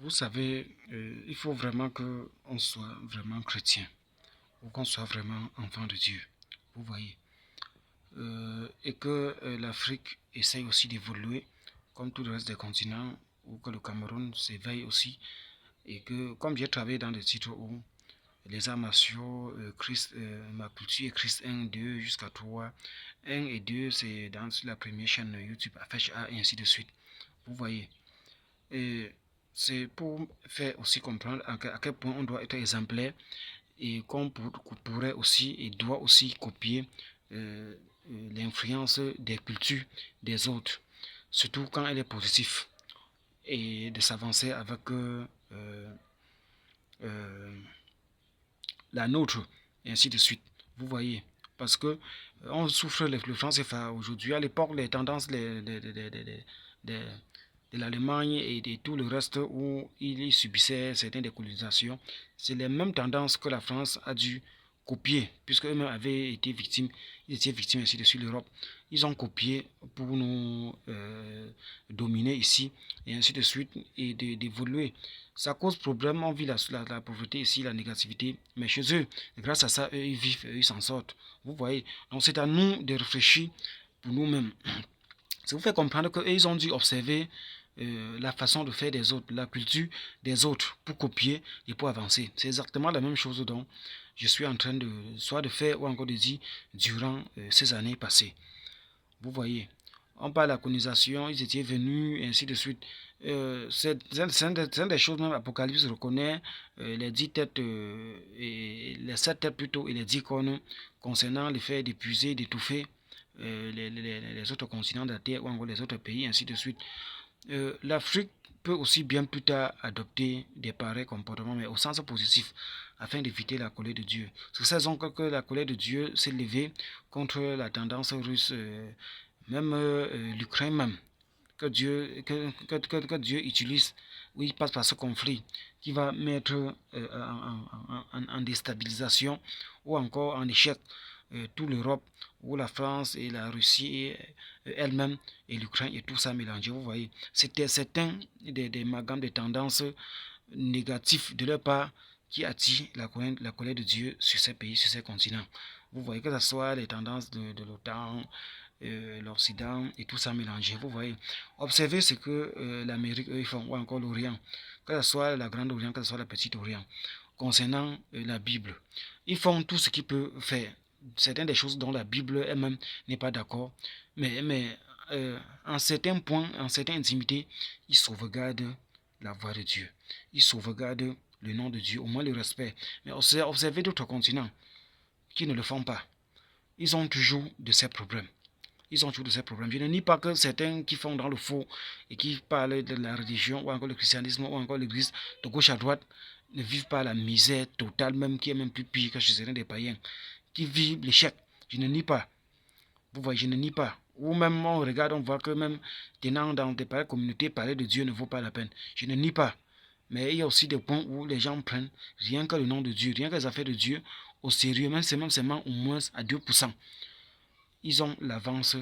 Vous savez, il faut vraiment qu'on soit vraiment chrétien ou qu'on soit vraiment enfant de Dieu. Vous voyez. Et que l'Afrique essaye aussi d'évoluer comme tout le reste des continents ou que le Cameroun s'éveille aussi. Et que, comme j'ai travaillé dans des titres où les arts martiaux, ma culture est Christ 1, 2 jusqu'à 3. 1 et 2, c'est dans la première chaîne YouTube, Afesh A, et ainsi de suite. Vous voyez. Et c'est pour faire aussi comprendre à quel point on doit être exemplaire et qu'on pourrait aussi et doit aussi copier l'influence des cultures des autres, surtout quand elle est positive, et de s'avancer avec euh, la nôtre, et ainsi de suite. Vous voyez, parce que on souffre le franc CFA aujourd'hui. À l'époque, les tendances de l'Allemagne et de tout le reste où il subissait certaines décolonisations, c'est les mêmes tendances que la France a dû copier, puisque eux-mêmes avaient été victimes, ils étaient victimes ainsi de suite l'Europe. Ils ont copié pour nous dominer ici, et ainsi de suite, et d'évoluer. Ça cause problème, on vit la pauvreté ici, la négativité, mais chez eux, grâce à ça, eux, ils vivent, eux, ils s'en sortent. Vous voyez, donc c'est à nous de réfléchir pour nous-mêmes. Ça vous fait comprendre qu'ils ont dû observer la façon de faire des autres, la culture des autres, pour copier et pour avancer. C'est exactement la même chose dont je suis en train de soit de faire ou encore de dire durant ces années passées. Vous voyez, on parle de la colonisation, ils étaient venus, et ainsi de suite. C'est des choses, même Apocalypse reconnaît les 10 têtes, et les 7 têtes plutôt, et les 10 cornes concernant le fait d'épuiser, d'étouffer les autres continents de la Terre ou encore les autres pays, ainsi de suite. L'Afrique peut aussi bien plus tard adopter des pareils comportements, mais au sens positif, afin d'éviter la colère de Dieu. C'est pour cette raison que la colère de Dieu s'est levée contre la tendance russe, même l'Ukraine même, que Dieu utilise, où il passe par ce conflit, qui va mettre en déstabilisation ou encore en échec toute l'Europe, où la France et la Russie elle-même et l'Ukraine et tout ça mélangé. Vous voyez, c'était certains des magammes de tendances négatives de leur part qui attirent la colère de Dieu sur ces pays, sur ces continents. Vous voyez que ce soit les tendances de l'OTAN, l'Occident et tout ça mélangé. Vous voyez, observez ce que l'Amérique eux font, ou encore l'Orient, que ce soit la Grande Orient, que ce soit la Petite Orient, concernant la Bible. Ils font tout ce qu'ils peuvent faire. Certaines des choses dont la Bible elle-même n'est pas d'accord, mais en certains points, en certaines intimités, ils sauvegardent la voix de Dieu. Ils sauvegardent le nom de Dieu, au moins le respect. Mais observez d'autres continents qui ne le font pas. Ils ont toujours de ces problèmes. Ils ont toujours de ces problèmes. Je ne nie pas que certains qui font dans le faux et qui parlent de la religion ou encore le christianisme ou encore l'église de gauche à droite ne vivent pas la misère totale, même qui est même plus pire que chez certains des païens, qui vivent l'échec. Je ne nie pas. Vous voyez, je ne nie pas. Ou même on regarde, on voit que même tenant dans des communautés, parler de Dieu ne vaut pas la peine. Je ne nie pas. Mais il y a aussi des points où les gens prennent rien que le nom de Dieu, rien que les affaires de Dieu au sérieux, même seulement au moins à 2%. Ils ont l'avance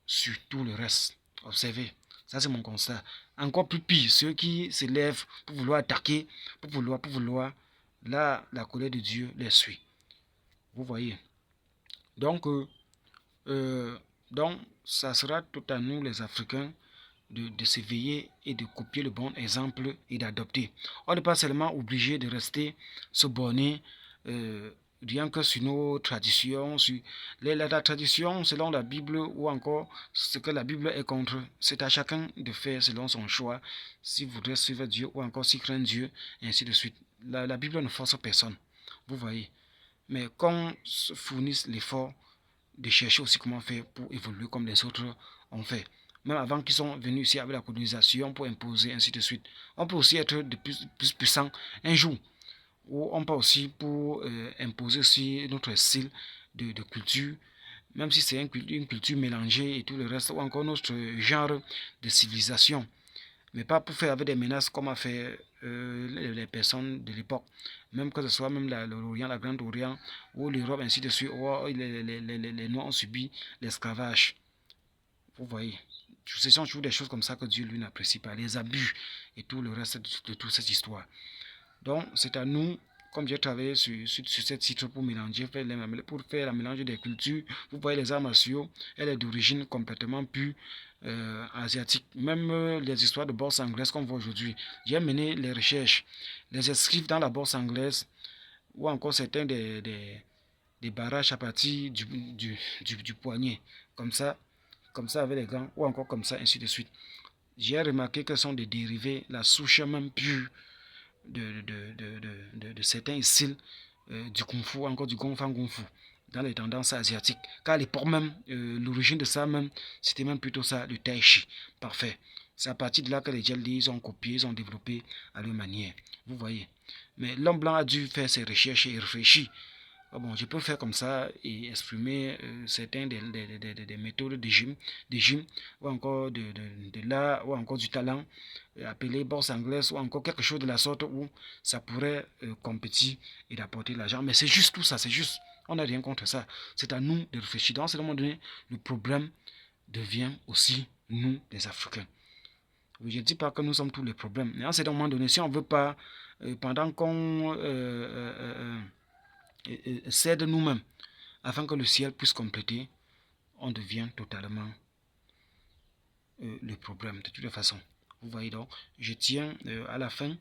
sur tout le reste. Observez, ça c'est mon constat. Encore plus pire, ceux qui se lèvent pour vouloir attaquer, pour vouloir, là, la colère de Dieu les suit. Vous voyez. Donc, euh, donc ça sera tout à nous les Africains de s'éveiller et de copier le bon exemple et d'adopter. On n'est pas seulement obligé de rester se borner rien que sur nos traditions, sur la tradition selon la Bible ou encore ce que la Bible est contre. C'est à chacun de faire selon son choix, s'il voudrait suivre Dieu ou encore s'il craint Dieu, et ainsi de suite. La Bible ne force personne, vous voyez. Mais qu'on fournisse l'effort de chercher aussi comment faire pour évoluer comme les autres ont fait. Même avant qu'ils sont venus ici avec la colonisation pour imposer, ainsi de suite. On peut aussi être de plus puissant un jour. Ou on peut aussi pour imposer aussi notre style de culture, même si c'est une culture mélangée et tout le reste, ou encore notre genre de civilisation. Mais pas pour faire avec des menaces comme a fait les personnes de l'époque. Même que ce soit même l'Orient, la Grande Orient, ou l'Europe, ainsi de suite, où les Noirs ont subi l'esclavage. Vous voyez. Ce sont toujours des choses comme ça que Dieu, lui, n'apprécie pas. Les abus et tout le reste de toute cette histoire. Donc, c'est à nous, comme j'ai travaillé sur cette titre pour mélanger, pour faire la mélange des cultures. Vous voyez, les arts martiaux, elle est d'origine complètement pure asiatique. Même les histoires de bourse anglaise qu'on voit aujourd'hui. J'ai mené les recherches, les escrits dans la bourse anglaise, ou encore certains des barrages à partir du poignet, comme ça avec les gants, ou encore comme ça, ainsi de suite. J'ai remarqué que ce sont des dérivés, la souche même pure de certains styles du Kung Fu, encore du Gong Fan Kung Fu, dans les tendances asiatiques. Car à l'époque même, l'origine de ça même, c'était même plutôt ça, le Tai Chi. Parfait. C'est à partir de là que les Jet Li, ils ont copié, ils ont développé à leur manière. Vous voyez. Mais l'homme blanc a dû faire ses recherches et réfléchir. Bon, je peux faire comme ça et exprimer certains des méthodes de gym ou encore de l'art ou encore du talent appelé bourse anglaise ou encore quelque chose de la sorte où ça pourrait compétir et d'apporter l'argent. Mais c'est juste tout ça, c'est juste. On n'a rien contre ça. C'est à nous de réfléchir. Dans ce moment donné, le problème devient aussi nous, les Africains. Je ne dis pas que nous sommes tous les problèmes. Mais à ce moment donné, si on ne veut pas, pendant qu'on cède nous-mêmes afin que le ciel puisse compléter, on devient totalement le problème de toute façon. Vous voyez donc, je tiens à la fin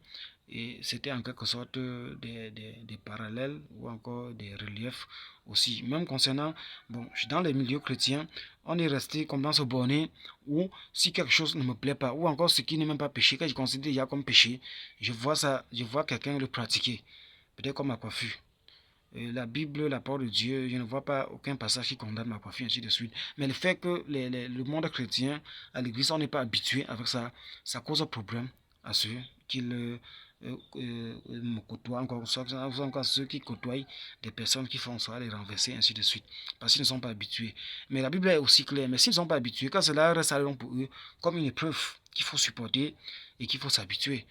et c'était en quelque sorte des parallèles ou encore des reliefs aussi. Même concernant, bon, dans les milieux chrétiens, on est resté comme dans ce bonnet où si quelque chose ne me plaît pas ou encore ce qui n'est même pas péché, que je considère déjà comme péché, je vois quelqu'un le pratiquer, peut-être comme ma coiffure. La Bible, la parole de Dieu, je ne vois pas aucun passage qui condamne ma coiffure, ainsi de suite. Mais le fait que le monde chrétien, à l'église, on n'est pas habitué avec ça, ça cause problème à ceux qui me côtoient, encore ceux qui côtoient des personnes qui font ça, les renverser, ainsi de suite, parce qu'ils ne sont pas habitués. Mais la Bible est aussi claire, mais s'ils ne sont pas habitués, quand cela reste alors pour eux comme une épreuve qu'il faut supporter et qu'il faut s'habituer.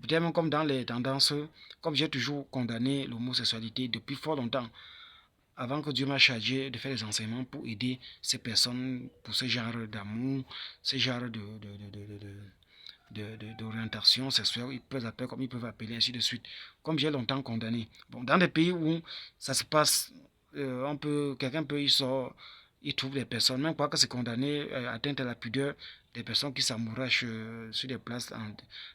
Peut-être même comme dans les tendances, comme j'ai toujours condamné l'homosexualité depuis fort longtemps, avant que Dieu m'a chargé de faire des enseignements pour aider ces personnes pour ce genre d'amour, ce genre d'orientation sexuelle, ils peuvent appeler comme ils peuvent appeler, ainsi de suite. Comme j'ai longtemps condamné. Bon, dans des pays où ça se passe, quelqu'un peut y sort, il trouve des personnes, même quoi que c'est condamné, atteinte à la pudeur, des personnes qui s'amourachent sur des places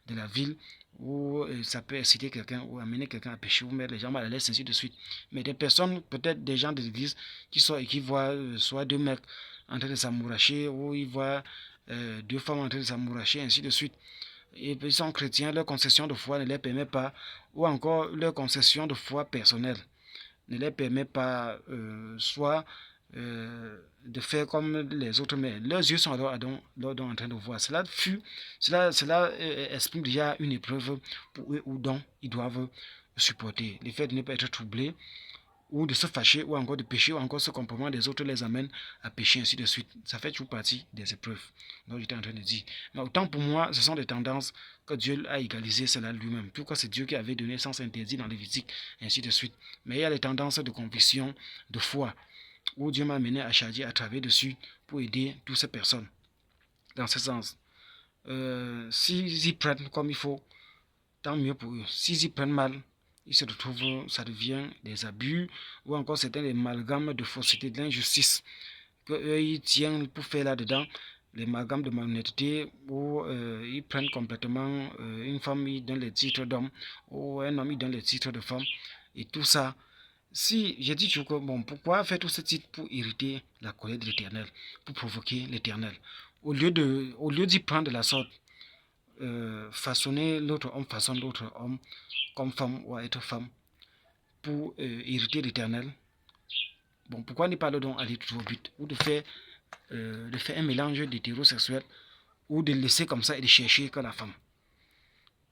de la ville, où ça peut exciter quelqu'un, ou amener quelqu'un à pécher, ou mettre les gens mal à l'aise, ainsi de suite. Mais des personnes, peut-être des gens de l'église, qui sortent et qui voient soit deux mecs en train de s'amouracher, ou ils voient deux femmes en train de s'amouracher, ainsi de suite. Et puis ils sont chrétiens, leur concession de foi ne les permet pas, ou encore leur concession de foi personnelle ne les permet pas soit de faire comme les autres, mais leurs yeux sont alors en train de voir. Cela exprime déjà une épreuve pour eux ou dont ils doivent supporter. Le fait de ne pas être troublé ou de se fâcher ou encore de pécher ou encore ce comportement des autres les amène à pécher, ainsi de suite. Ça fait toujours partie des épreuves. Donc j'étais en train de dire. Mais autant pour moi, ce sont des tendances que Dieu a égalisées cela lui-même. Pourquoi c'est Dieu qui avait donné sens interdit dans Lévitique, ainsi de suite. Mais il y a les tendances de conviction, de foi, où Dieu m'a amené à charger, à travailler dessus pour aider toutes ces personnes. Dans ce sens. S'ils y prennent comme il faut, tant mieux pour eux. S'ils y prennent mal, ils se retrouvent, ça devient des abus ou encore c'est un amalgame de fausseté, de l'injustice qu'eux ils tiennent pour faire là-dedans, les amalgames de malhonnêteté où ils prennent complètement une femme, ils donnent les titres d'homme ou un homme, ils donne les titres de femme et tout ça. Si j'ai dit toujours que bon, pourquoi faire tout ce titre pour irriter la colère de l'Éternel, pour provoquer l'Éternel, au lieu d'y prendre de la sorte, façonner l'autre homme, façonne l'autre homme comme femme ou à être femme pour hériter l'Éternel. Bon, pourquoi ne pas le donc aller tout au but ou de faire un mélange d'hétérosexuels ou de laisser comme ça et de chercher que la femme.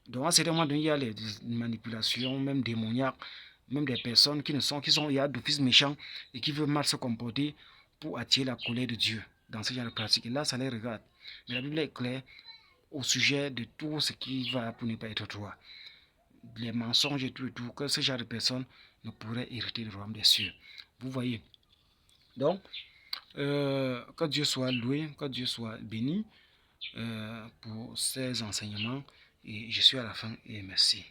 Donc à certains moments donné, il y a les manipulations, même démoniaques, même des personnes qui sont il y a d'office méchants et qui veulent mal se comporter pour attirer la colère de Dieu dans ce genre de pratique. Et là, ça les regarde. Mais la Bible est claire au sujet de tout ce qui va pour ne pas être droit. Les mensonges et tout, que ce genre de personnes ne pourraient hériter le royaume des cieux. Vous voyez. Donc, que Dieu soit loué, que Dieu soit béni. pour ces enseignements et je suis à la fin et merci.